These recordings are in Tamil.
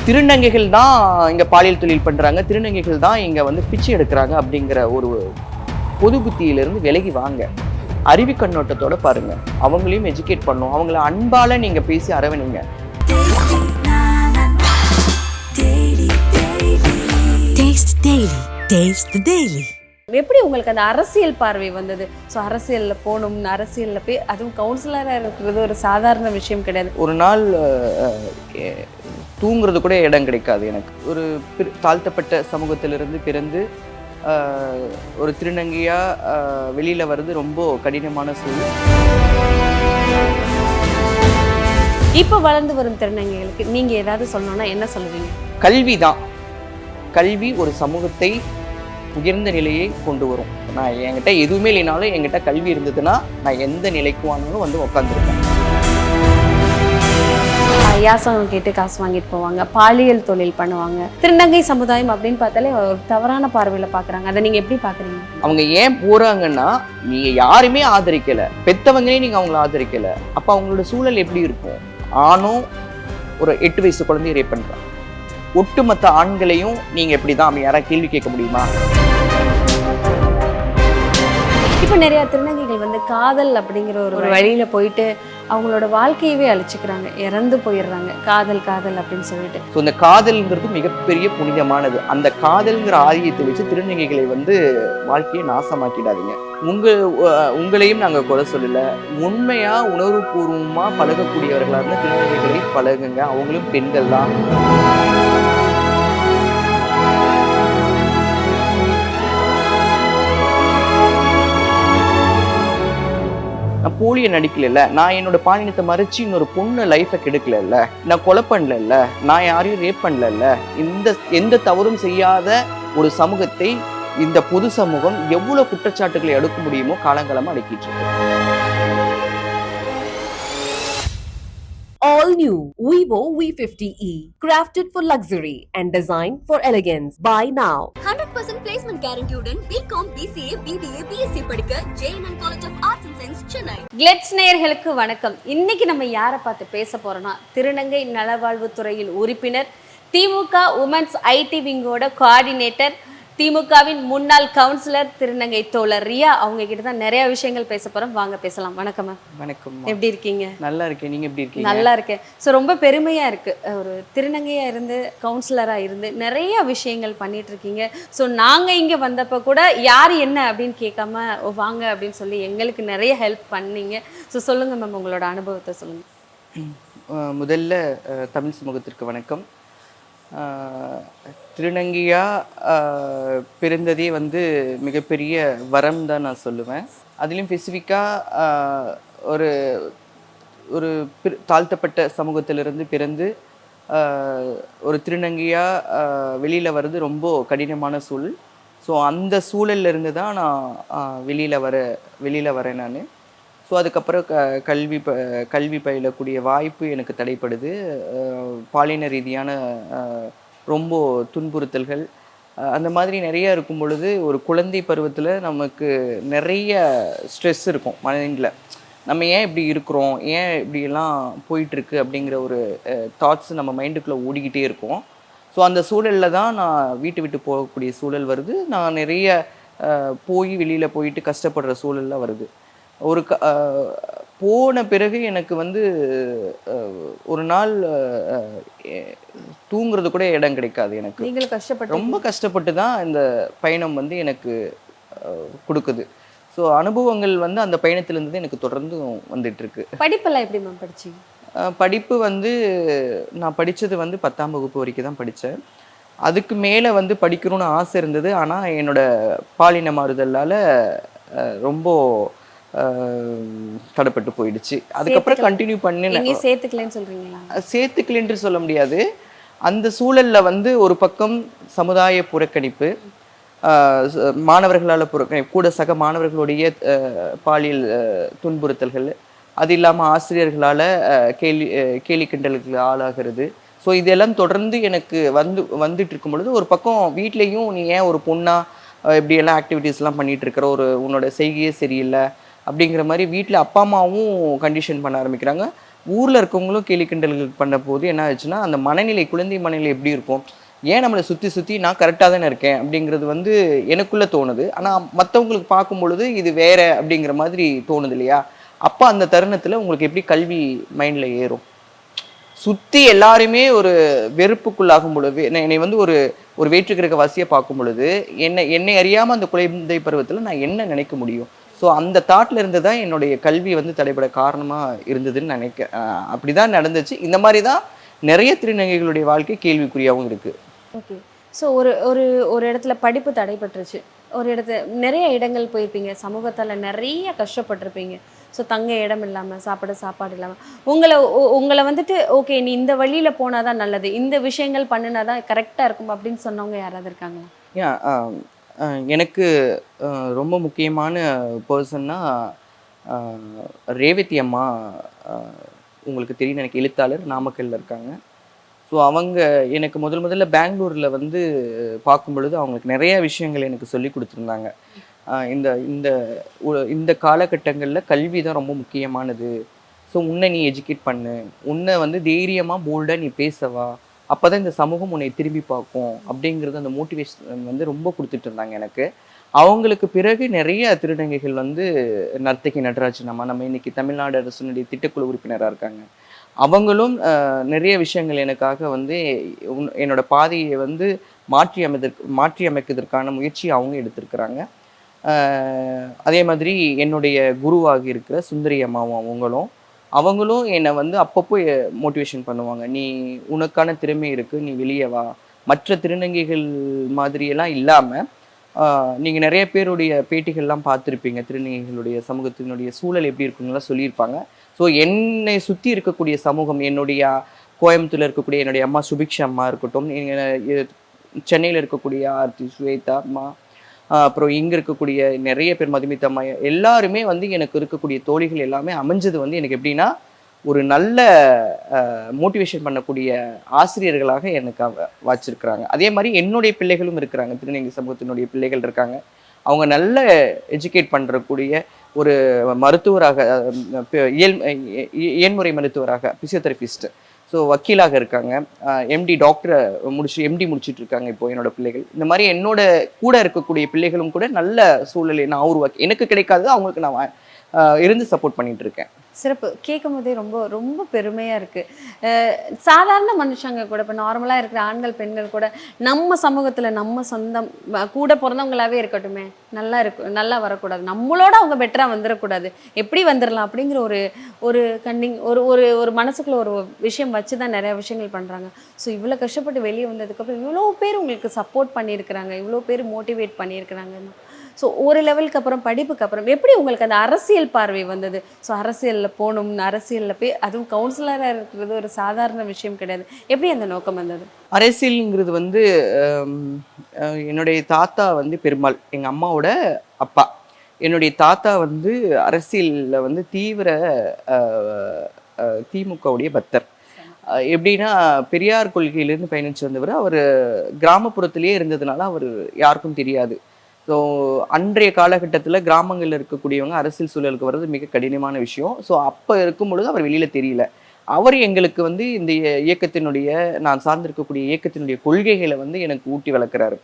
திருநங்கைகள் தான் இங்கே பாலியல் தொழில் பண்ணுறாங்க, திருநங்கைகள் தான் இங்கே வந்து பிச்சை எடுக்கிறாங்க அப்படிங்கிற ஒரு பொது புத்தியிலிருந்து விலகி வாங்க. அறிவு கண்ணோட்டத்தோட பாருங்க, அவங்களையும் எஜுகேட் பண்ணும், அவங்கள அன்பால நீங்க பேசி அரவணைங்க. எப்படி உங்களுக்கு அந்த அரசியல் பார்வை வந்தது? ஸோ அரசியலில் போகணும், அரசியலில் போய் அதுவும் கவுன்சிலராக இருக்கிறது ஒரு சாதாரண விஷயம் கிடையாது. ஒரு நாள் தூங்குறது கூட இடம் கிடைக்காது எனக்கு. ஒரு தாழ்த்தப்பட்ட சமூகத்திலிருந்து பிறந்து ஒரு திருநங்கையாக வெளியில் வர்றது ரொம்ப கடினமான சூழல். இப்போ வளர்ந்து வரும் திருநங்கைகளுக்கு நீங்கள் ஏதாவது சொல்லணும்னா என்ன சொல்லுவீங்க? கல்வி தான். கல்வி ஒரு சமூகத்தை உயர்ந்த நிலையை கொண்டு வரும். நான் என்கிட்ட எதுவுமே இல்லைனாலும் என்கிட்ட கல்வி இருந்ததுன்னா நான் எந்த நிலைக்கு வாங்கினாலும் வந்து உட்காந்துருக்கேன். யாசகம் கேட்டு காசு வாங்கிட்டு போவாங்க, பாலியல் தொழில் பண்ணுவாங்க. திருநங்கை சமுதாயம் அப்படின்னு பார்த்தாலே ஒரு தவறான பார்வையில் பார்க்குறாங்க. அதை நீங்கள் எப்படி பார்க்குறீங்க? அவங்க ஏன் போகிறாங்கன்னா, நீங்கள் யாருமே ஆதரிக்கலை, பெற்றவங்களே நீங்கள் அவங்கள ஆதரிக்கலை. அப்போ அவங்களோட சூழல் எப்படி இருக்கும்? ஆணும் ஒரு 8 வயசு குழந்தைய ரேப் பண்ணுறாங்க. ஒட்டுமொத்த ஆண்களையும் நீங்கள் எப்படி தான் அப்படி யாராவது கேள்வி கேட்க முடியுமா? இப்போ நிறைய திருநங்கைகள் வந்து காதல் அப்படிங்கிற ஒரு வழியில போயிட்டு அவங்களோட வாழ்க்கையவே அழிச்சுக்கிறாங்க, இறந்து போயிடுறாங்க. காதல் காதல் அப்படின்னு சொல்லிட்டு. ஸோ இந்த காதல்ங்கிறது மிகப்பெரிய புனிதமானது. அந்த காதல்ங்கிற ஆரியத்தை வச்சு திருநங்கைகளை வந்து வாழ்க்கையை நாசமாக்கிடாதீங்க. உங்களையும் நாங்கள் குறை சொல்லலை. உண்மையாக உணர்வுபூர்வமாக பழகக்கூடியவர்களாக இருந்தால் திருநங்கைகளை பழகுங்க. அவங்களும் பெண்கள் தான். நான் போலியை நடிக்கல, நான் என்னோட பாலினத்தை மறைச்சு இன்னொரு பொண்ணு லைஃபை கெடுக்கல, நான் கொலை பண்ணல, நான் யாரையும் ரேப் பண்ணல. எந்த தவறும் செய்யாத ஒரு சமூகத்தை இந்த பொது சமூகம் எவ்வளவு குற்றச்சாட்டுகளை எடுக்க முடியுமோ காலங்காலமா அடக்கிட்டு இருக்கு. All new Vivo V50e, crafted for luxury and designed for elegance. Buy now. 100% placement guarantee உடன் BCom, BCA, BBA, BSc படிக்க JNN College of Arts and Science, Chennai. Glitz நேயர்களுக்கு வணக்கம். இன்னைக்கு நம்ம யாரை பார்த்து பேச போறோம்னா, திருநங்கை நலவாழ்வுத்துறையில் உறுப்பினர், திமுக உமன்ஸ் ஐடி விங்கோட கோஆர்டினேட்டர், திமுகவின் முன்னாள் கவுன்சிலர் திருநங்கை தோழர் ரியா. அவங்க கிட்ட தான் நிறைய விஷயங்கள் பேச போறோம். வாங்க பேசலாம். வணக்கம் மேம். வணக்கம். எப்படி இருக்கீங்க? நல்லா இருக்கேன். நீங்க எப்படி இருக்கீங்க? நல்லா இருக்கேன். ஸோ ரொம்ப பெருமையா இருக்கு, ஒரு திருநங்கையா இருந்து கவுன்சிலரா இருந்து நிறைய விஷயங்கள் பண்ணிட்டு இருக்கீங்க. ஸோ நாங்க இங்க வந்தப்ப கூட யார் என்ன அப்படின்னு கேட்காம வாங்க அப்படின்னு சொல்லி எங்களுக்கு நிறைய ஹெல்ப் பண்ணீங்க. ஸோ சொல்லுங்க மேம், உங்களோட அனுபவத்தை சொல்லுங்க. முதல்ல தமிழ் சமூகத்திற்கு வணக்கம். திருநங்கையாக பிறந்ததே வந்து மிகப்பெரிய வரம் தான் நான் சொல்லுவேன். அதுலேயும் ஸ்பெசிஃபிக்காக ஒரு ஒரு தாழ்த்தப்பட்ட சமூகத்திலிருந்து பிறந்து ஒரு திருநங்கையாக வெளியில் வர்றது ரொம்ப கடினமான சூழல். ஸோ அந்த சூழல்லேருந்து தான் நான் வெளியில் வரேன் நான். ஸோ அதுக்கப்புறம் கல்வி பயிலக்கூடிய வாய்ப்பு எனக்கு தடைப்படுது. பாலின ரீதியான ரொம்ப துன்புறுத்தல்கள் அந்த மாதிரி நிறைய இருக்கும் பொழுது, ஒரு குழந்தை பருவத்தில் நமக்கு நிறைய ஸ்ட்ரெஸ் இருக்கும் மைண்டில். நம்ம ஏன் இப்படி இருக்கிறோம், ஏன் இப்படியெல்லாம் போயிட்டுருக்கு அப்படிங்கிற ஒரு தாட்ஸ் நம்ம மைண்டுக்குள்ளே ஓடிக்கிட்டே இருக்கும். ஸோ அந்த சூழலில் தான் நான் வீட்டு விட்டு போகக்கூடிய சூழல் வருது. நான் நிறைய வெளியில் போயிட்டு கஷ்டப்படுற சூழலில் வருது. போன பிறகு எனக்கு வந்து ஒரு நாள் தூங்குறது கூட இடம் கிடைக்காது எனக்கு. ரொம்ப கஷ்டப்பட்டு தான் இந்த பயணம் வந்து எனக்கு கொடுக்குது. ஸோ அனுபவங்கள் வந்து அந்த பயணத்திலிருந்து எனக்கு தொடர்ந்து வந்துட்டு இருக்கு. படிப்பெல்லாம் எப்படி மேம் படிச்சீங்க? படிப்பு வந்து நான் படித்தது வந்து 10ஆம் வகுப்பு வரைக்கும் தான் படித்தேன். அதுக்கு மேலே வந்து படிக்கணும்னு ஆசை இருந்தது. ஆனால் என்னோட பாலின மாறுதலால் ரொம்ப தடைப்பட்டு போயிடுச்சு. அதுக்கப்புறம் கண்டினியூ பண்ணினேன். சேர்த்துக்கலன்னு சொல்ல முடியாது. அந்த சூழலில் வந்து ஒரு பக்கம் சமுதாய புறக்கணிப்பு, மாணவர்களால் புறக்கணிப்பு, கூட சக மாணவர்களுடைய பாலியல் துன்புறுத்தல்கள், அது இல்லாமல் ஆசிரியர்களால் கேலி கிண்டலுக்கு ஆளாகிறது. ஸோ இதெல்லாம் தொடர்ந்து எனக்கு வந்துட்டு இருக்கும் பொழுது, ஒரு பக்கம் வீட்லேயும் நீ ஏன் ஒரு பொண்ணாக இப்படியெல்லாம் ஆக்டிவிட்டீஸ்லாம் பண்ணிகிட்டு இருக்கிற, உன்னோட செய்கையே சரியில்லை அப்படிங்கிற மாதிரி வீட்டில் அப்பா அம்மாவும் கண்டிஷன் பண்ண ஆரம்பிக்கிறாங்க. ஊரில் இருக்கவங்களும் கேலி கிண்டல்கள் பண்ண போது என்ன ஆச்சுன்னா அந்த மனநிலை, குழந்தை மனநிலை எப்படி இருக்கும், ஏன் நம்மளை சுற்றி சுற்றி நான் கரெக்டாக தானே இருக்கேன் அப்படிங்கிறது வந்து எனக்குள்ளே தோணுது. ஆனால் மற்றவங்களுக்கு பார்க்கும் பொழுது இது வேற அப்படிங்கிற மாதிரி தோணுது இல்லையா? அப்போ அந்த தருணத்தில் உங்களுக்கு எப்படி கல்வி மைண்டில் ஏறும்? சுற்றி எல்லாருமே ஒரு வெறுப்புக்குள்ளாகும் பொழுது, என்னை வந்து ஒரு ஒரு வேற்றுக்கிரக வாசியை பார்க்கும் பொழுது என்னை அறியாமல் அந்த குழந்தை பருவத்தில் நான் என்ன நினைக்க முடியும்? ஸோ அந்த தாட்ல இருந்து தான் என்னுடைய கல்வி வந்து தடைபட காரணமாக இருந்ததுன்னு அப்படி தான் நடந்துச்சு. இந்த மாதிரி தான் நிறைய திருநங்கைகளுடைய வாழ்க்கை கேள்விக்குறியாகவும் இருக்குது. ஓகே. ஸோ ஒரு ஒரு ஒரு இடத்துல படிப்பு தடைப்பட்டுருச்சு. ஒரு இடத்துல நிறைய இடங்கள் போயிருப்பீங்க. சமூகத்தால் நிறைய கஷ்டப்பட்டிருப்பீங்க. ஸோ தங்க இடம் இல்லாமல், சாப்பாடு இல்லாமல் உங்களை வந்துட்டு ஓகே நீ இந்த வழியில் போனால் தான் நல்லது, இந்த விஷயங்கள் பண்ணினா தான் கரெக்டாக இருக்கும் அப்படின்னு சொன்னவங்க யாராவது இருக்காங்களா? எனக்கு ரொம்ப முக்கியமான பர்சன்னா ரேவதி அம்மா. உங்களுக்கு தெரியும், எனக்கு எழுத்தாளர், நாமக்கல்ல இருக்காங்க. ஸோ அவங்க எனக்கு முதல்ல பெங்களூரில் வந்து பார்க்கும் பொழுது அவங்களுக்கு நிறைய விஷயங்கள் எனக்கு சொல்லி கொடுத்துருந்தாங்க. இந்த இந்த இந்த காலகட்டங்களில் கல்வி தான் ரொம்ப முக்கியமானது. ஸோ உன்னை நீ எஜுகேட் பண்ணு, உன்னை வந்து தைரியமாக போல்டாக நீ பேசவா, அப்போ தான் இந்த சமூகம் உன்னை திரும்பி பார்க்கும் அப்படிங்கிறது அந்த மோட்டிவேஷன் வந்து ரொம்ப கொடுத்துட்டு இருந்தாங்க எனக்கு. அவங்களுக்கு பிறகு நிறைய திருநங்கைகள் வந்து நர்த்தகி நடராஜன் அம்மா, நம்ம இன்னைக்கு தமிழ்நாடு அரசினுடைய திட்டக்குழு உறுப்பினராக இருக்காங்க. அவங்களும் நிறைய விஷயங்கள் எனக்காக வந்து என்னோட பாதையை வந்து மாற்றி அமைக்கிறதுக்கான முயற்சி அவங்க எடுத்திருக்கிறாங்க. அதே மாதிரி என்னுடைய குருவாக இருக்கிற சுந்தரி அம்மாவும் அவங்களும் என்னை வந்து அப்பப்போ மோட்டிவேஷன் பண்ணுவாங்க. நீ உனக்கான திறமை இருக்குது, நீ வெளியே வா, மற்ற திருநங்கைகள் மாதிரியெல்லாம் இல்லாமல் நீங்கள் நிறைய பேருடைய பேட்டிகள்லாம் பார்த்துருப்பீங்க. திருநங்கைகளுடைய சமூகத்தினுடைய சூழல் எப்படி இருக்குங்கலாம் சொல்லியிருப்பாங்க. ஸோ என்னை சுற்றி இருக்கக்கூடிய சமூகம், என்னுடைய கோயம்புத்தூரில் இருக்கக்கூடிய என்னுடைய அம்மா சுபிக்ஷா அம்மா இருக்கட்டும், சென்னையில் இருக்கக்கூடிய ஆர்த்தி ஸ்வேதா அம்மா, அப்புறம் இங்கே இருக்கக்கூடிய நிறைய பேர் மதுமிதா அம்மா, எல்லாருமே வந்து எனக்கு இருக்கக்கூடிய தோழிகள் எல்லாமே அமைஞ்சது வந்து எனக்கு எப்படின்னா ஒரு நல்ல மோட்டிவேஷன் பண்ணக்கூடிய ஆசிரியர்களாக எனக்கு வச்சிருக்கிறாங்க. அதே மாதிரி என்னுடைய பிள்ளைகளும் இருக்கிறாங்க, திருநங்கை சமூகத்தினுடைய பிள்ளைகள் இருக்காங்க. அவங்க நல்ல எஜுகேட் பண்ணுறக்கூடிய ஒரு மருத்துவராக, இயன்முறை மருத்துவராக, பிசியோதெரபிஸ்ட், ஸோ வக்கீலாக இருக்காங்க, டாக்டரை எம்டி முடிச்சுட்டு இருக்காங்க இப்போ என்னோட பிள்ளைகள். இந்த மாதிரி என்னோட கூட இருக்கக்கூடிய பிள்ளைகளும் கூட நல்ல சூழலை நான் உருவாக்கி, எனக்கு கிடைக்காது அவங்களுக்கு நான் இருந்து சப்போர்ட் பண்ணிட்டு இருக்கேன். சிறப்பு. கேட்கும் போதே ரொம்ப ரொம்ப பெருமையாக இருக்குது. சாதாரண மனுஷங்க கூட, இப்போ நார்மலாக இருக்கிற ஆண்கள் பெண்கள் கூட நம்ம சமூகத்தில் நம்ம சொந்தம் கூட பிறந்தவங்களாவே இருக்கட்டுமே, நல்லா வரக்கூடாது, நம்மளோட அவங்க பெட்டராக வந்துடக்கூடாது, எப்படி வந்துடலாம் அப்படிங்கிற ஒரு ஒரு மனசுக்குள்ள ஒரு விஷயம் வச்சு தான் நிறைய விஷயங்கள் பண்ணுறாங்க. ஸோ இவ்வளோ கஷ்டப்பட்டு வெளியே வந்ததுக்கப்புறம் இவ்வளோ பேர் உங்களுக்கு சப்போர்ட் பண்ணியிருக்கிறாங்க, இவ்வளோ பேர் மோட்டிவேட் பண்ணியிருக்கிறாங்கன்னா, ஸோ ஒரு லெவலுக்கு அப்புறம், படிப்புக்கு அப்புறம் எப்படி உங்களுக்கு அந்த அரசியல் பார்வை வந்தது? ஸோ அரசியலில் போகணும், அரசியலில் போய் அதுவும் கவுன்சிலராக இருக்கிறது ஒரு சாதாரண விஷயம் கிடையாது. எப்படி அந்த நோக்கம் வந்தது? அரசியலுங்கிறது வந்து என்னுடைய தாத்தா வந்து பெருமாள், எங்கள் அம்மாவோட அப்பா. என்னுடைய தாத்தா வந்து அரசியலில் வந்து தீவிர திமுகவுடைய பக்தர். எப்படின்னா பெரியார் கொள்கையிலேருந்து பயணிச்சு வந்தவர். அவர் கிராமப்புறத்திலேயே இருந்ததுனால அவர் யாருக்கும் தெரியாது. ஸோ அன்றைய காலகட்டத்தில் கிராமங்களில் இருக்கக்கூடியவங்க அரசியல் சூழலுக்கு வர்றது மிக கடினமான விஷயம். ஸோ அப்போ இருக்கும் பொழுது அவர் வெளியில் தெரியல. அவர் எங்களுக்கு வந்து இந்த இயக்கத்தினுடைய, நான் சார்ந்திருக்கக்கூடிய இயக்கத்தினுடைய கொள்கைகளை வந்து எனக்கு ஊட்டி வளர்க்குறாரு.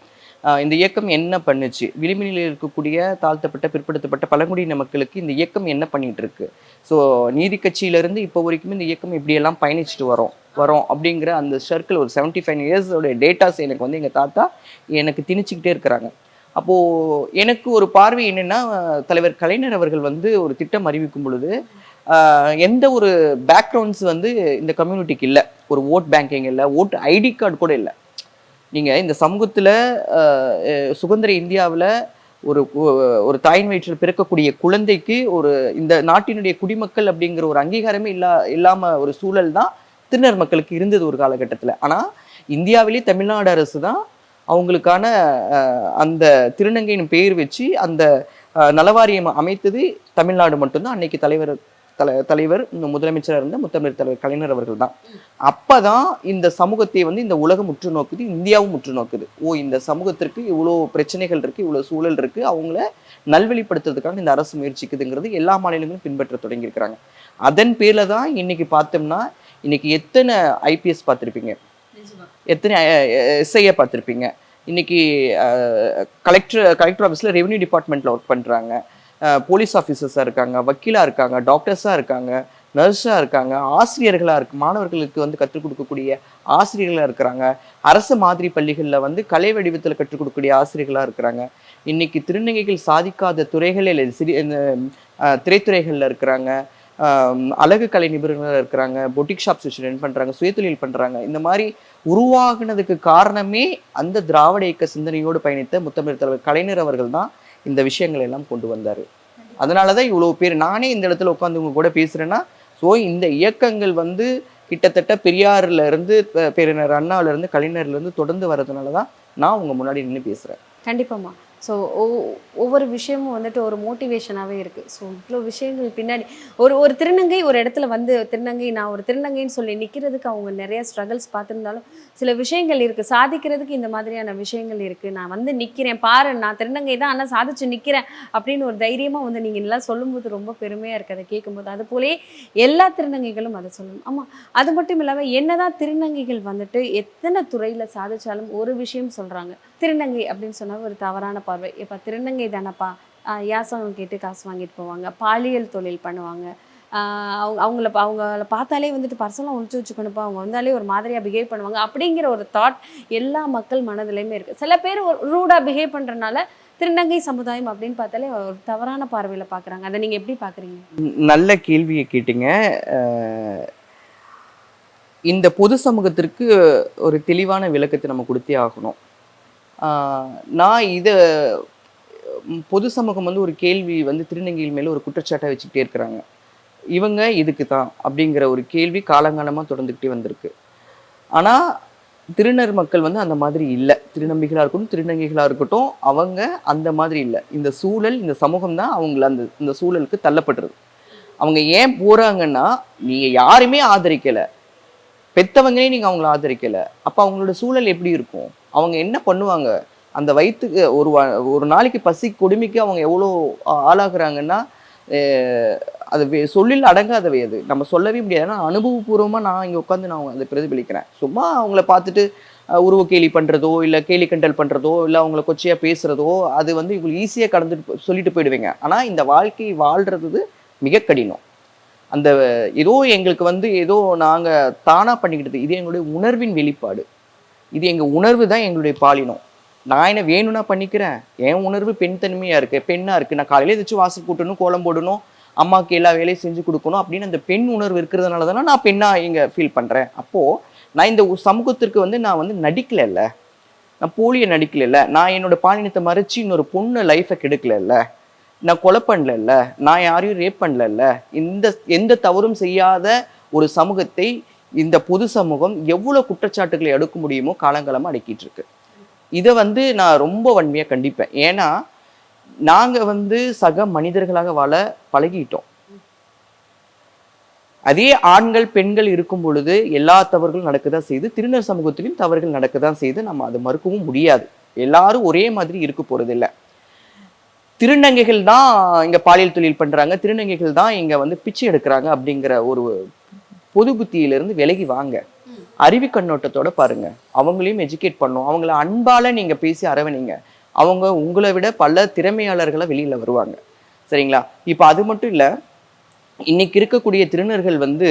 இந்த இயக்கம் என்ன பண்ணுச்சு, விளிம்பினில் இருக்கக்கூடிய தாழ்த்தப்பட்ட பிற்படுத்தப்பட்ட பழங்குடியின மக்களுக்கு இந்த இயக்கம் என்ன பண்ணிட்டு இருக்கு, ஸோ நீதி கட்சியிலேருந்து இப்போ வரைக்கும் இந்த இயக்கம் இப்படியெல்லாம் பயணிச்சுட்டு வரோம் அப்படிங்கிற அந்த சர்க்கிள் ஒரு 75 இயர்ஸோடைய டேட்டாஸ் எனக்கு வந்து எங்கள் தாத்தா எனக்கு திணிச்சுக்கிட்டே இருக்கிறாங்க. அப்போது எனக்கு ஒரு பார்வை என்னென்னா, தலைவர் கலைஞர் அவர்கள் வந்து ஒரு திட்டம் அறிவிக்கும் பொழுது எந்த ஒரு பேக்ரவுண்ட்ஸ் வந்து இந்த கம்யூனிட்டிக்கு இல்லை, ஒரு ஓட் பேங்கிங் இல்லை, ஓட்டு ஐடி கார்டு கூட இல்லை. நீங்கள் இந்த சமூகத்தில் சுதந்திர இந்தியாவில் ஒரு தாயின் வயிற்றில் பிறக்கக்கூடிய குழந்தைக்கு ஒரு இந்த நாட்டினுடைய குடிமக்கள் அப்படிங்கிற ஒரு அங்கீகாரமே இல்லாமல் ஒரு சூழல் தான் திருநர் மக்களுக்கு இருந்தது ஒரு காலகட்டத்தில். ஆனால் இந்தியாவிலே தமிழ்நாடு அரசு தான் அவங்களுக்கான அந்த திருநங்கையின் பெயர் வச்சு அந்த நலவாரியம் அமைத்தது தமிழ்நாடு மட்டும்தான். அன்னைக்கு தலைவர் தலைவர் முதலமைச்சராக இருந்த முத்தமிழ் தலைவர் கலைஞர் அவர்கள் தான். அப்பதான் இந்த சமூகத்தை வந்து இந்த உலகம் உற்று நோக்குது, இந்தியாவும் உற்று நோக்குது. இந்த சமூகத்திற்கு இவ்வளோ பிரச்சனைகள் இருக்கு, இவ்வளோ சூழல் இருக்கு, அவங்கள நல்வழிப்படுத்துறதுக்காக இந்த அரசு முயற்சிக்குதுங்கிறது எல்லா மாநிலங்களும் பின்பற்ற தொடங்கியிருக்கிறாங்க. அதன் பேர்ல தான் இன்னைக்கு பார்த்தோம்னா இன்னைக்கு எத்தனை ஐபிஎஸ் பார்த்துருப்பீங்க, எத்தனை எஸ்ஐஏ பார்த்துருப்பீங்க. இன்னைக்கு கலெக்டர் ஆஃபீஸில் ரெவென்யூ டிபார்ட்மெண்ட்டில் ஒர்க் பண்ணுறாங்க, போலீஸ் ஆஃபீஸர்ஸாக இருக்காங்க, வக்கீலாக இருக்காங்க, டாக்டர்ஸாக இருக்காங்க, நர்ஸாக இருக்காங்க, ஆசிரியர்களாக இருக்கு, மாணவர்களுக்கு வந்து கற்றுக் கொடுக்கக்கூடிய ஆசிரியர்களாக இருக்கிறாங்க, அரசு மாதிரி பள்ளிகளில் வந்து கலை வடிவத்தில் கற்றுக் கொடுக்கக்கூடிய ஆசிரியர்களாக இருக்கிறாங்க. இன்னைக்கு திருநங்கைகள் சாதிக்காத துறைகளில் திரைத்துறைகளில் இருக்கிறாங்க, அழகு கலை நிபுணர்களாக இருக்கிறாங்க, பொட்டிக் ஷாப்ஸ் ரன் பண்ணுறாங்க, சுயதொழில் பண்ணுறாங்க. இந்த மாதிரி உருவாகினதுக்கு காரணமே அந்த திராவிட இயக்க சிந்தனையோடு பயணித்த முத்தமிழ் தலைவர் கலைஞர் அவர்கள் தான் இந்த விஷயங்களை எல்லாம் கொண்டு வந்தார். அதனால தான் இவ்வளோ பேர் நானே இந்த இடத்துல உட்காந்து உங்க கூட பேசுகிறேன்னா, ஸோ இந்த இயக்கங்கள் வந்து கிட்டத்தட்ட பெரியார்ல இருந்து பேரறிஞர் அண்ணாவில இருந்து கலைஞர்ல இருந்து தொடர்ந்து வர்றதுனால தான் நான் உங்க முன்னாடி நின்று பேசுகிறேன். கண்டிப்பாம்மா. ஸோ ஒவ்வொரு விஷயமும் வந்துட்டு ஒரு மோட்டிவேஷனாகவே இருக்குது. ஸோ இவ்வளோ விஷயங்கள் பின்னாடி ஒரு திருநங்கை ஒரு இடத்துல வந்து நான் ஒரு திருநங்கைன்னு சொல்லி நிற்கிறதுக்கு அவங்க நிறைய ஸ்ட்ரகிள்ஸ் பார்த்துருந்தாலும் சில விஷயங்கள் இருக்குது, சாதிக்கிறதுக்கு இந்த மாதிரியான விஷயங்கள் இருக்குது. நான் வந்து நிற்கிறேன் பாரு, நான் திருநங்கை தான் ஆனால் சாதிச்சு நிற்கிறேன் அப்படின்னு ஒரு தைரியமாக வந்து நீங்கள் எல்லாம் சொல்லும்போது ரொம்ப பெருமையாக இருக்குது அதை கேட்கும்போது. அது போலே எல்லா திருநங்கைகளும் அதை சொல்லணும். ஆமாம், அது மட்டும் இல்லாமல் என்னதான் திருநங்கைகள் வந்துட்டு எத்தனை துறையில் சாதிச்சாலும் ஒரு விஷயம் சொல்கிறாங்க, திருநங்கை அப்படின்னு சொன்னால் ஒரு தவறான பார்வை. இப்போ திருநங்கை தானப்பா, யாசகம் கேட்டு காசு வாங்கிட்டு போவாங்க, பாலியல் தொழில் பண்ணுவாங்க, அவங்கள பார்த்தாலே வந்துட்டு பர்சனலாக ஒழிச்சு வச்சுக்கணுப்பா, அவங்க வந்தாலே ஒரு மாதிரியாக பிஹேவ் பண்ணுவாங்க அப்படிங்கிற ஒரு தாட் எல்லா மக்கள் மனதிலையுமே இருக்குது. சில பேர் ரூடாக பிஹேவ் பண்ணுறதுனால திருநங்கை சமுதாயம் அப்படின்னு பார்த்தாலே ஒரு தவறான பார்வையில் பார்க்குறாங்க. அதை நீங்கள் எப்படி பார்க்குறீங்க? நல்ல கேள்வியை கேட்டீங்க. இந்த பொது சமூகத்திற்கு ஒரு தெளிவான விளக்கத்தை நம்ம கொடுத்தே ஆகணும். நான் இதை பொது சமூகம் வந்து ஒரு கேள்வி வந்து திருநங்கைகள் மேலே ஒரு குற்றச்சாட்டை வச்சுக்கிட்டே இருக்கிறாங்க. இவங்க இதுக்கு தான் அப்படிங்கிற ஒரு கேள்வி காலங்காலமாக தொடர்ந்துக்கிட்டே வந்திருக்கு. ஆனால் திருநர் மக்கள் வந்து அந்த மாதிரி இல்லை. திருநம்பிகளாக இருக்கட்டும், திருநங்கைகளாக இருக்கட்டும், அவங்க அந்த மாதிரி இல்லை. இந்த சூழல், இந்த சமூகம் தான் அவங்கள இந்த சூழலுக்கு தள்ளப்படுறது. அவங்க ஏன் போகிறாங்கன்னா, நீங்கள் யாருமே ஆதரிக்கலை, பெற்றவங்களே நீங்கள் அவங்கள ஆதரிக்கலை, அப்போ அவங்களோட சூழல் எப்படி இருக்கும்? அவங்க என்ன பண்ணுவாங்க? அந்த வயிற்றுக்கு ஒரு நாளைக்கு பசி கொடுமைக்கு அவங்க எவ்வளோ ஆளாகிறாங்கன்னா, அது சொல்லில் அடங்காதவை. அது நம்ம சொல்லவே முடியாது. ஏன்னா அனுபவபூர்வமாக நான் இங்கே உட்காந்து நான் அதை பிரதிபலிக்கிறேன். சும்மா அவங்கள பார்த்துட்டு உருவ கேலி பண்ணுறதோ, இல்லை கேலி கிண்டல் பண்ணுறதோ, இல்லை அவங்கள கொச்சையாக பேசுகிறதோ, அது வந்து இவங்களுக்கு ஈஸியாக கடந்துட்டு சொல்லிட்டு போயிடுவீங்க. ஆனால் இந்த வாழ்க்கை வாழ்கிறது மிக கடினம். அந்த ஏதோ எங்களுக்கு வந்து ஏதோ நாங்கள் தானாக பண்ணிக்கிட்டது, இது எங்களுடைய உணர்வின் வெளிப்பாடு. இது எங்கள் உணர்வு தான் எங்களுடைய பாலினம். நான் என்ன வேணும்னா பண்ணிக்கிறேன். என் உணர்வு பெண் தன்மையாக இருக்குது, பெண்ணாக இருக்குது. நான் காலையில் எதாச்சும் வாசல் கூட்டணும், கோலம் போடணும், அம்மாவுக்கு எல்லா வேலையும் செஞ்சு கொடுக்கணும் அப்படின்னு அந்த பெண் உணர்வு இருக்கிறதுனால தானே நான் பெண்ணாக இங்கே ஃபீல் பண்ணுறேன். அப்போது நான் இந்த சமூகத்திற்கு வந்து நான் வந்து நடிக்கலைல்ல, நான் போலியை நடிக்கலைல்ல, நான் என்னோட பாலினத்தை மறைச்சி இன்னொரு பொண்ணு லைஃப்பை கெடுக்கலைல்ல, நான் கொலை பண்ணல, நான் யாரையும் ரேப் பண்ணல. எந்த தவறும் செய்யாத ஒரு சமூகத்தை இந்த பொது சமூகம் எவ்வளோ குற்றச்சாட்டுகளை அடுக்க முடியுமோ காலங்காலமாக அடக்கிட்டு இருக்கு. இதை வந்து நான் ரொம்ப வன்மையாக கண்டிப்பேன். ஏன்னா நாங்கள் வந்து சக மனிதர்களாக வாழ பழகிட்டோம். அதே ஆண்கள் பெண்கள் இருக்கும் பொழுது எல்லா தவறுகளும் நடக்கதான் செய்து, திருநர் சமூகத்திலையும் தவறுகள் நடக்கதான் செய்து, நம்ம அதை மறுக்கவும் முடியாது. எல்லாரும் ஒரே மாதிரி இருக்க போறது இல்லை. திருநங்கைகள் தான் இங்க பாலியல் தொழில் பண்றாங்க, திருநங்கைகள் தான் இங்க வந்து பிச்சை எடுக்கிறாங்க அப்படிங்கிற ஒரு பொது புத்தியிலிருந்து விலகி வாங்க. அறிவு கண்ணோட்டத்தோட பாருங்க. அவங்களையும் எஜுகேட் பண்ணும், அவங்கள அன்பால நீங்க பேசி அரவணைங்க. அவங்க உங்களை விட பல திறமையாளர்களை வெளியில வருவாங்க. சரிங்களா? இப்போ அது மட்டும் இல்லை, இன்னைக்கு இருக்கக்கூடிய திருநர்கள் வந்து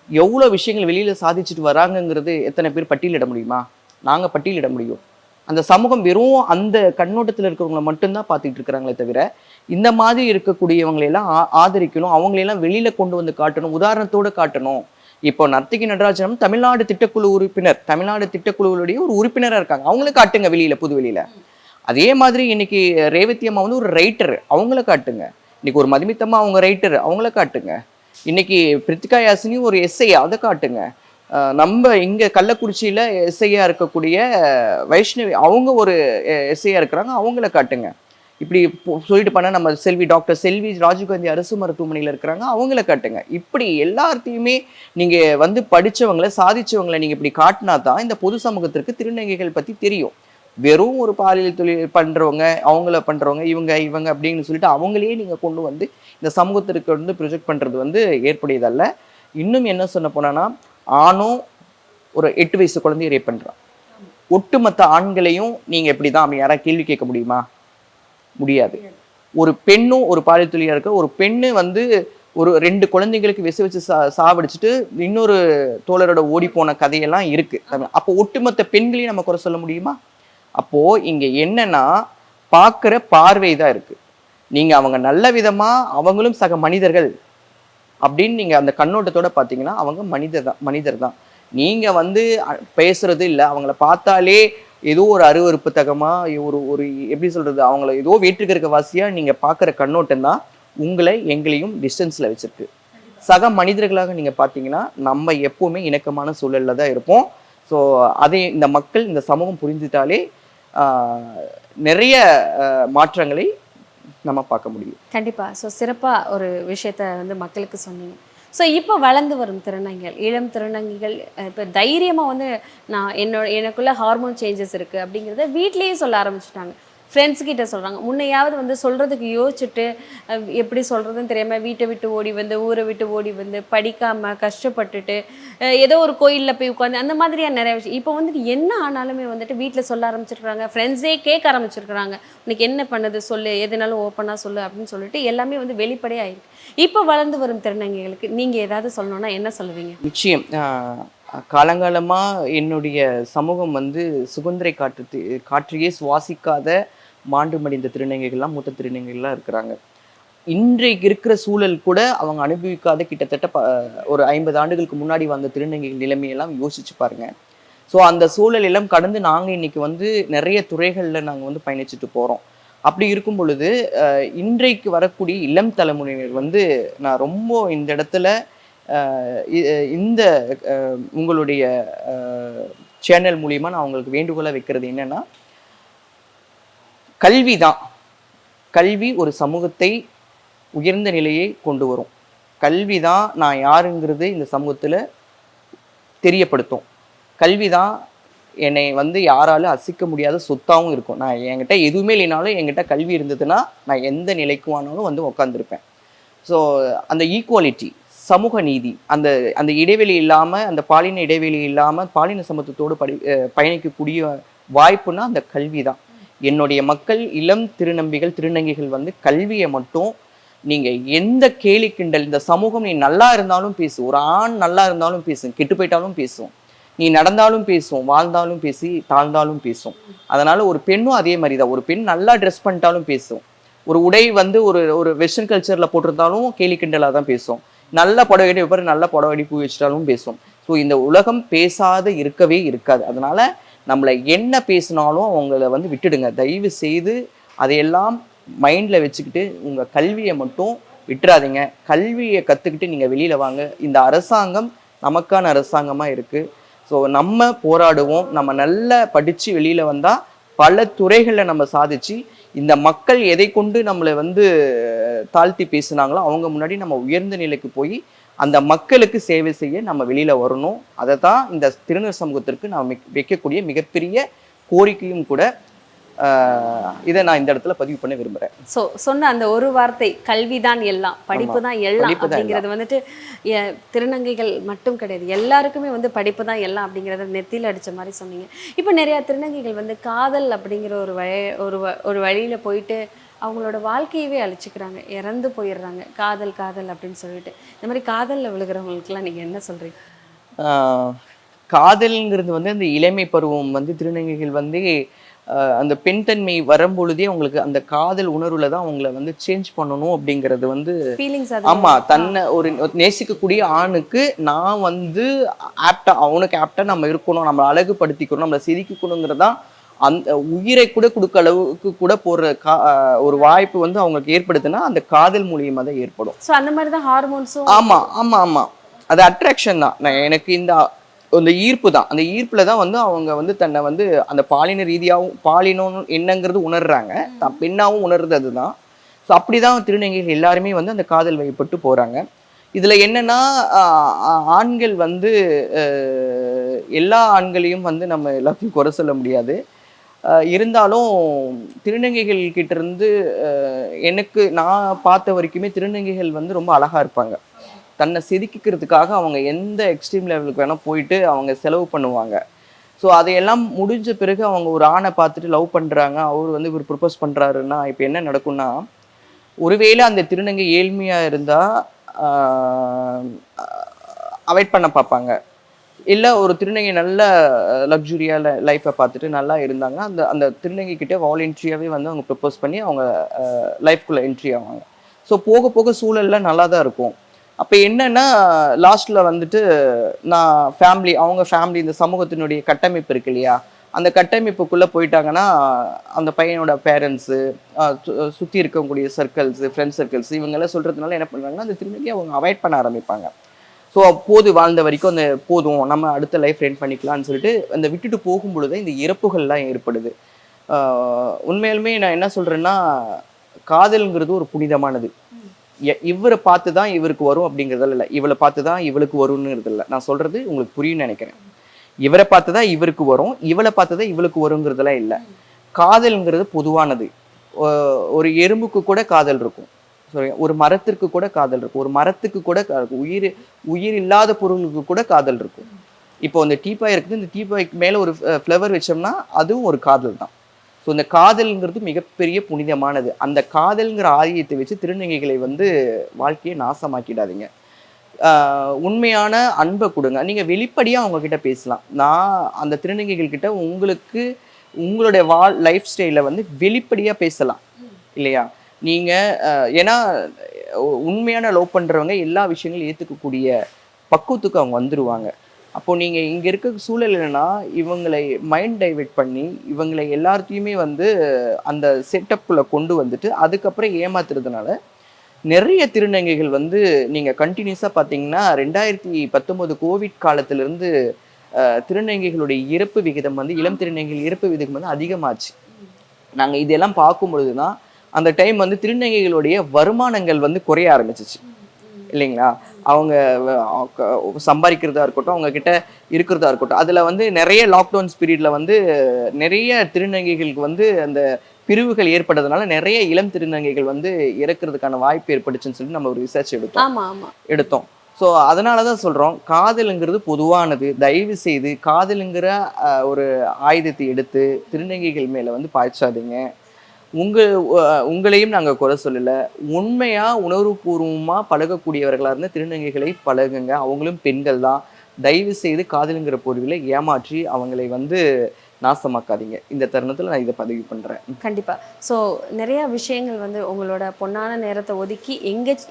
எவ்வளோ விஷயங்கள் வெளியில சாதிச்சுட்டு வராங்கங்கிறது எத்தனை பேர் பட்டியலிட முடியுமா? நாங்கள் பட்டியலிட முடியும். அந்த சமூகம் வெறும் அந்த கண்ணோட்டத்தில் இருக்கிறவங்களை மட்டும்தான் பார்த்துக்கிட்டு இருக்கிறாங்களே தவிர, இந்த மாதிரி இருக்கக்கூடியவங்களையெல்லாம் ஆதரிக்கணும், அவங்களையெல்லாம் வெளியில கொண்டு வந்து காட்டணும், உதாரணத்தோடு காட்டணும். இப்போ நர்த்தகி நடராஜனும் தமிழ்நாடு திட்டக்குழு உறுப்பினர், தமிழ்நாடு திட்டக்குழுவுடைய ஒரு உறுப்பினராக இருக்காங்க. அவங்கள காட்டுங்க வெளியில, புது வெளியில. அதே மாதிரி இன்னைக்கு ரேவதி அம்மா வந்து ஒரு ரைட்டர், அவங்கள காட்டுங்க. இன்னைக்கு ஒரு மதுமித்தம்மா அவங்க ரைட்டர், அவங்கள காட்டுங்க. இன்னைக்கு பிரித்திகா யாசினியும் ஒரு எஸ்ஐ, அதை காட்டுங்க. நம்ம இங்கே கள்ளக்குறிச்சியில் எஸ்ஐயா இருக்கக்கூடிய வைஷ்ணவி, அவங்க ஒரு எஸ்ஐயா இருக்கிறாங்க, அவங்கள காட்டுங்க. இப்படி சொல்லிட்டு பண்ண நம்ம டாக்டர் செல்வி ராஜீவ்காந்தி அரசு மருத்துவமனையில் இருக்கிறாங்க, அவங்கள காட்டுங்க. இப்படி எல்லாத்தையுமே நீங்க வந்து படிச்சவங்களை சாதிச்சவங்களை நீங்க இப்படி காட்டினா தான் இந்த பொது சமூகத்திற்கு திருநங்கைகள் பத்தி தெரியும். வெறும் ஒரு பாலியல் தொழில் பண்றவங்க, அவங்கள பண்றவங்க, இவங்க அப்படின்னு சொல்லிட்டு அவங்களையே நீங்க கொண்டு வந்து இந்த சமூகத்திற்கு வந்து ப்ரொஜெக்ட் பண்றது வந்து ஏற்புடையதல்ல. இன்னும் என்ன சொன்ன போனா, ஆணும் ஒரு 8 வயசு குழந்தைய ரேப் பண்றான். ஒட்டுமொத்த ஆண்களையும் நீங்க இப்படிதான் அப்படி யாராவது கேள்வி கேட்க முடியுமா? முடியாது. ஒரு பெண்ணும் ஒரு பாலியல் தொழிலா இருக்க ஒரு பெண்ணு வந்து ஒரு 2 குழந்தைங்களுக்கு வச்சு சாவடிச்சுட்டு இன்னொரு தோழரோட ஓடி போன கதையெல்லாம் இருக்கு. அப்போ ஒட்டுமொத்த பெண்களையும் நம்ம குறை சொல்ல முடியுமா? அப்போ இங்க என்னன்னா பார்க்கிற பார்வை தான் இருக்கு. நீங்க அவங்க நல்ல விதமா அவங்களும் சக மனிதர்கள் அப்படின்னு நீங்க அந்த கண்ணோட்டத்தோட பார்த்தீங்கன்னா அவங்க மனிதர் தான். நீங்க வந்து பேசுறது இல்லை, அவங்கள பார்த்தாலே ஏதோ ஒரு அருவருப்பு தகமா ஒரு எப்படி சொல்றது, அவங்கள ஏதோ வேற்றுக்கிற வாசியா நீங்க பார்க்குற கண்ணோட்டம் தான் உங்களை எங்களையும் டிஸ்டன்ஸ்ல வச்சிருக்கு. சக மனிதர்களாக நீங்க பார்த்தீங்கன்னா நம்ம எப்பவுமே இணக்கமான சூழல்ல தான் இருப்போம். ஸோ அதை இந்த மக்கள் இந்த சமூகம் புரிஞ்சுட்டாலே நிறைய மாற்றங்களை நம்ம பார்க்க முடியும். கண்டிப்பா. ஸோ சிறப்பா ஒரு விஷயத்த வந்து மக்களுக்கு சொன்னீங்க. ஸோ இப்போ வளர்ந்து வரும் திருநங்கைகள், இளம் திருநங்கைகள் இப்போ தைரியமாக வந்து எனக்குள்ள ஹார்மோன் சேஞ்சஸ் இருக்குது அப்படிங்கிறத வீட்லேயே சொல்ல ஆரம்பிச்சிட்டாங்க. ஃப்ரெண்ட்ஸ்கிட்ட சொல்கிறாங்க. முன்னையாவது வந்து சொல்கிறதுக்கு யோசிச்சுட்டு எப்படி சொல்கிறதுன்னு தெரியாமல் வீட்டை விட்டு ஓடி வந்து ஊரை விட்டு ஓடி வந்து படிக்காமல் கஷ்டப்பட்டுட்டு ஏதோ ஒரு கோயிலில் போய் உட்காந்து அந்த மாதிரியான நிறைய விஷயம். இப்போ வந்துட்டு என்ன ஆனாலுமே வந்துட்டு வீட்டில் சொல்ல ஆரம்பிச்சிருக்கிறாங்க, ஃப்ரெண்ட்ஸே கேட்க ஆரம்பிச்சிருக்கிறாங்க. உனக்கு என்ன பண்ணுது சொல்லு, எதுனாலும் ஓப்பனாக சொல்லு அப்படின்னு சொல்லிட்டு எல்லாமே வந்து வெளிப்படையாயிருக்கு. இப்போ வளர்ந்து வரும் திருநங்கைகளுக்கு நீங்கள் ஏதாவது சொல்லணும்னா என்ன சொல்லுவீங்க? நிச்சயம். காலங்காலமாக என்னுடைய சமூகம் வந்து சுதந்திரை காற்றையே சுவாசிக்காத மாண்டு மடிந்த திருநங்கைகள்லாம் மூத்த திருநங்கைகள்லாம் இருக்கிறாங்க. இன்றைக்கு இருக்கிற சூழல் கூட அவங்க அனுபவிக்காத கிட்டத்தட்ட ஒரு 50 ஆண்டுகளுக்கு முன்னாடி வந்த திருநங்கைகள் நிலைமையெல்லாம் யோசிச்சு பாருங்க. ஸோ அந்த சூழல் எல்லாம் கடந்து நாங்கள் இன்னைக்கு வந்து நிறைய துறைகளில் நாங்கள் வந்து பயணிச்சுட்டு போகிறோம். அப்படி இருக்கும் பொழுது இன்றைக்கு வரக்கூடிய இளம் தலைமுறையினர் வந்து நான் ரொம்ப இந்த இடத்துல இந்த உங்களுடைய சேனல் மூலியமா நான் உங்களுக்கு வேண்டுகோளாக வைக்கிறது என்னன்னா, கல்வி ஒரு சமூகத்தை உயர்ந்த நிலையை கொண்டு வரும். கல்வி தான் நான் யாருங்கிறது இந்த சமூகத்தில் தெரியப்படுத்தும். கல்வி தான் என்னை வந்து யாராலும் அசைக்க முடியாத சொத்தாகவும் இருக்கும். நான் என்கிட்ட எதுவுமே இல்லைனாலும் என்கிட்ட கல்வி இருந்ததுன்னா நான் எந்த நிலைக்கு ஆனாலும் வந்து உட்காந்துருப்பேன். ஸோ அந்த ஈக்குவாலிட்டி, சமூக நீதி, அந்த இடைவெளி இல்லாமல், அந்த பாலின இடைவெளி இல்லாமல் பாலின சமத்துவத்தோடு பயணிக்கக்கூடிய வாய்ப்புனா அந்த கல்வி தான். என்னுடைய மக்கள் இளம் திருநங்கைகள் வந்து கல்வியை மட்டும் நீங்கள் எந்த கேலி கிண்டல், இந்த சமூகம் நீ நல்லா இருந்தாலும் பேசு, ஒரு ஆண் நல்லா இருந்தாலும் பேசும், கெட்டு போயிட்டாலும் பேசும், நீ நடந்தாலும் பேசும், வாழ்ந்தாலும் பேசி தாழ்ந்தாலும் பேசும். அதனால ஒரு பெண்ணும் அதே மாதிரி தான். ஒரு பெண் நல்லா ட்ரெஸ் பண்ணிட்டாலும் பேசும், ஒரு உடை வந்து ஒரு வெஸ்டர்ன் கல்ச்சரில் போட்டிருந்தாலும் கேலி கிண்டலாக தான் பேசும், நல்ல புடவை கட்டி நல்ல புடவை பூ வச்சுட்டாலும் பேசும். ஸோ இந்த உலகம் பேசாத இருக்கவே இருக்காது. அதனால நம்மளை என்ன பேசினாலும் அவங்கள வந்து விட்டுடுங்க. தயவு செய்து அதையெல்லாம் மைண்டில் வச்சுக்கிட்டு உங்கள் கல்வியை மட்டும் விட்டுறாதீங்க. கல்வியை கற்றுக்கிட்டு நீங்கள் வெளியில் வாங்க. இந்த அரசாங்கம் நமக்கான அரசாங்கமாக இருக்குது. ஸோ நம்ம போராடுவோம். நம்ம நல்லா படித்து வெளியில் வந்தால் பல துறைகளில் நம்ம சாதிச்சு இந்த மக்கள் எதை கொண்டு நம்மளை வந்து தாழ்த்தி பேசுனாங்களோ அவங்க முன்னாடி நம்ம உயர்ந்த நிலைக்கு போய் அந்த மக்களுக்கு சேவை செய்ய நம்ம வெளியில் வரணும். அதை தான் இந்த திருநர் சமூகத்திற்கு நான் வைக்கக்கூடிய மிகப்பெரிய கோரிக்கையும் கூட. இதை நான் இந்த இடத்துல பதிவு பண்ண விரும்புகிறேன். ஸோ சொன்ன அந்த ஒரு வார்த்தை, கல்வி தான் எல்லாம், படிப்பு தான் எல்லாம் அப்படிங்கிறது வந்துட்டு திருநங்கைகள் மட்டும் கிடையாது, எல்லாருக்குமே வந்து படிப்பு தான் எல்லாம் அப்படிங்கிறத நெத்தியில் அடித்த மாதிரி சொன்னீங்க. இப்போ நிறையா திருநங்கைகள் வந்து காதல் அப்படிங்கிற ஒரு வழியில் போயிட்டு அவங்களோட வாழ்க்கையவே அழிச்சிக்கிறாங்க, இறந்து போயிடுறாங்க. காதல் அப்படின்னு சொல்லிட்டு இந்த மாதிரி காதலில் விழுகிறவங்களுக்குலாம் நீங்கள் என்ன சொல்கிறீங்க? காதல்ங்கிறது வந்து அந்த இளமை பருவம் வந்து திருநங்கைகள் வந்து அந்த பெண் தன்மை வரும்பொழுதே அவங்களுக்கு அந்த காதல் உணர்வுல தான் அவங்கள வந்து சேஞ்ச் பண்ணணும் அப்படிங்கிறது வந்து ஆமா. தன்னை ஒரு நேசிக்கக்கூடிய ஆணுக்கு நான் வந்து அவனுக்கு ஆப்டா நம்ம இருக்கணும், நம்மளை அழகுபடுத்திக்கணும், நம்மளை செதுக்கிக்கணுங்கிறதான் அந்த உயிரை கூட கொடுக்க அளவுக்கு கூட போற ஒரு வாய்ப்பு வந்து அவங்களுக்கு ஏற்படுதுன்னா அந்த காதல் மூலியமா தான் ஏற்படும். அந்த மாதிரி தான் ஹார்மோன்ஸும். ஆமா, அது அட்ராக்ஷன் தான். எனக்கு இந்த அந்த ஈர்ப்பு தான், அந்த ஈர்ப்பில் தான் வந்து அவங்க வந்து தன்னை வந்து அந்த பாலின ரீதியாகவும் பாலினம் என்னங்கிறது உணர்றாங்க, தான் பெண்ணாகவும் உணர்றது அதுதான். ஸோ அப்படி தான் திருநங்கைகள் எல்லாருமே வந்து அந்த காதல் வயப்பட்டு போகிறாங்க. இதில் என்னென்னா ஆண்கள் வந்து எல்லா ஆண்களையும் வந்து நம்ம எல்லாத்தையும் குறை சொல்ல முடியாது. இருந்தாலும் திருநங்கைகள் கிட்ட இருந்து எனக்கு நான் பார்த்த வரைக்குமே திருநங்கைகள் வந்து ரொம்ப அழகாக இருப்பாங்க. தன்னை செதுக்கிக்கிறதுக்காக அவங்க எந்த எக்ஸ்ட்ரீம் லெவலுக்கு வேணால் போயிட்டு அவங்க செலவு பண்ணுவாங்க. ஸோ அதையெல்லாம் முடிஞ்ச பிறகு அவங்க ஒரு ஆணை பார்த்துட்டு லவ் பண்ணுறாங்க, அவர் வந்து இவர் ப்ரப்போஸ் பண்ணுறாருன்னா இப்போ என்ன நடக்கும்னா, ஒருவேளை அந்த திருநங்கை ஏழ்மையாக இருந்தால் அவாய்ட் பண்ண பார்ப்பாங்க. இல்லை ஒரு திருநங்கை நல்ல லக்ஸுரியாக லைஃப்பை பார்த்துட்டு நல்லா இருந்தாங்கன்னா அந்த அந்த திருநங்கை கிட்டே வாலண்டரியாகவே வந்து அவங்க ப்ரப்போஸ் பண்ணி அவங்க லைஃப்குள்ளே என்ட்ரி ஆவாங்க. ஸோ போக போக சூழல்லாம் நல்லா தான் இருக்கும். அப்போ என்னன்னா லாஸ்ட்டில் வந்துட்டு நான் அவங்க ஃபேமிலி இந்த சமூகத்தினுடைய கட்டமைப்பு இருக்கு இல்லையா, அந்த கட்டமைப்புக்குள்ளே போயிட்டாங்கன்னா அந்த பையனோட பேரண்ட்ஸு சுற்றி இருக்கக்கூடிய சர்க்கிள்ஸு ஃப்ரெண்ட் சர்க்கிள்ஸ் இவங்கெல்லாம் சொல்கிறதுனால என்ன பண்ணுறாங்கன்னா அந்த திருநங்கை அவங்க அவாய்ட் பண்ண ஆரம்பிப்பாங்க. ஸோ போது வாழ்ந்த வரைக்கும் அந்த போதும் நம்ம அடுத்த லைஃப் ரெண்ட் பண்ணிக்கலாம்னு சொல்லிட்டு அந்த விட்டுட்டு போகும்பொழுது இந்த இறப்புகள்லாம் ஏற்படுது. உண்மையாலுமே நான் என்ன சொல்கிறேன்னா, காதல்ங்கிறது ஒரு புனிதமானது. இவரை பார்த்து தான் இவருக்கு வரும் அப்படிங்கிறதால இல்லை, இவளை பார்த்து தான் இவளுக்கு வரும்னுங்கிறது இல்லை. நான் சொல்கிறது உங்களுக்கு புரியும்னு நினைக்கிறேன். இவரை பார்த்து தான் இவருக்கு வரும், இவளை பார்த்து தான் இவளுக்கு வருங்கிறதெல்லாம் இல்லை. காதல்ங்கிறது பொதுவானது. ஒரு எறும்புக்கு கூட காதல் இருக்கும், ஒரு மரத்திற்கு கூட காதல் இருக்கும், ஒரு மரத்துக்கு கூட உயிர் இல்லாத பொருளுக்கு கூட காதல் இருக்கும். இப்போ அந்த டீப்பாய் இருக்குது, இந்த டீப்பாய்க்கு மேலே ஒரு ஃப்ளவர் வச்சோம்னா அதுவும் ஒரு காதல் தான். ஸோ இந்த காதல்ங்கிறது மிகப்பெரிய புனிதமானது. அந்த காதல்ங்கிற ஆரியத்தை வச்சு திருநங்கைகளை வந்து வாழ்க்கையை நாசமாக்கிடாதீங்க. உண்மையான அன்பை கொடுங்க. நீங்கள் வெளிப்படையாக அவங்கக்கிட்ட பேசலாம். நான் அந்த திருநங்கைகள் கிட்ட உங்களுடைய லைஃப் ஸ்டைலை வந்து வெளிப்படையாக பேசலாம் இல்லையா. நீங்கள் ஏன்னா உண்மையான லவ் பண்ணுறவங்க எல்லா விஷயங்களும் ஏற்றுக்கக்கூடிய பக்குவத்துக்கு அவங்க வந்துடுவாங்க. அப்போது நீங்கள் இங்கே இருக்க சூழல் என்னன்னா, இவங்களை மைண்ட் டைவெர்ட் பண்ணி இவங்களை எல்லாத்தையுமே வந்து அந்த செட்டப்புக்குள்ளே கொண்டு வந்துட்டு அதுக்கப்புறம் ஏமாத்துறதுனால நிறைய திருநங்கைகள் வந்து நீங்கள் கண்டினியூஸாக பார்த்தீங்கன்னா 2019 கோவிட் காலத்திலிருந்து திருநங்கைகளுடைய இறப்பு விகிதம் வந்து இளம் திருநங்கைகள் இறப்பு விகிதம் வந்து அதிகமாச்சு. நாங்கள் இதெல்லாம் பார்க்கும் பொழுது தான் அந்த டைம் வந்து திருநங்கைகளுடைய வருமானங்கள் வந்து குறைய ஆரம்பிச்சிச்சு இல்லைங்களா. அவங்க சம்பாதிக்கிறதா இருக்கட்டும், அவங்க கிட்ட இருக்கிறதா இருக்கட்டும், அதில் வந்து நிறைய லாக்டவுன் பீரியடில் வந்து நிறைய திருநங்கைகளுக்கு வந்து அந்த பிரிவுகள் ஏற்பட்டதுனால நிறைய இளம் திருநங்கைகள் வந்து இறக்கிறதுக்கான வாய்ப்பு ஏற்பட்டுச்சுன்னு சொல்லி நம்ம ஒரு ரிசர்ச் எடுத்தோம். ஸோ அதனால தான் சொல்கிறோம், காதலுங்கிறது பொதுவானது. தயவு செய்து காதலுங்கிற ஒரு ஆயுதத்தை எடுத்து திருநங்கைகள் மேலே வந்து பாய்ச்சாதீங்க. உங்களையும் நாங்கள் குறை சொல்லலை. உண்மையாக உணர்வுபூர்வமாக பழகக்கூடியவர்களாக இருந்த திருநங்கைகளை பழகுங்க. அவங்களும் பெண்கள் தான். தயவு செய்து காதலுங்கிற பொருளில் ஏமாற்றி அவங்களை வந்து நாசமாக்காதீங்க. இந்த தருணத்தில் நான் இதை பதிவு பண்ணுறேன். கண்டிப்பாக. ஸோ நிறையா விஷயங்கள் வந்து உங்களோட பொன்னான நேரத்தை ஒதுக்கி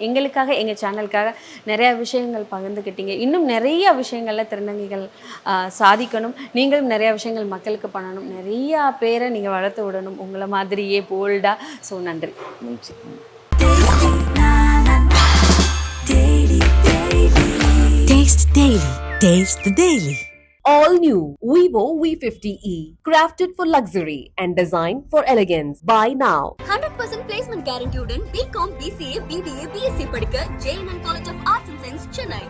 எங்களுக்காக எங்கள் சேனலுக்காக நிறையா விஷயங்கள் பகிர்ந்துக்கிட்டீங்க. இன்னும் நிறையா விஷயங்களில் திருநங்கைகள் சாதிக்கணும், நீங்களும் நிறையா விஷயங்கள் மக்களுக்கு பண்ணணும், நிறையா பேரை நீங்கள் வளர்த்து விடணும் உங்களை மாதிரியே போல்டாக. ஸோ நன்றி. Taste the Daily. All new Vivo V50e, crafted for luxury and designed for elegance. Buy now. 100% placement guarantee உடன் BCom, BCA, BBA, BSc படிக்க JNN College of Arts and Science, Chennai.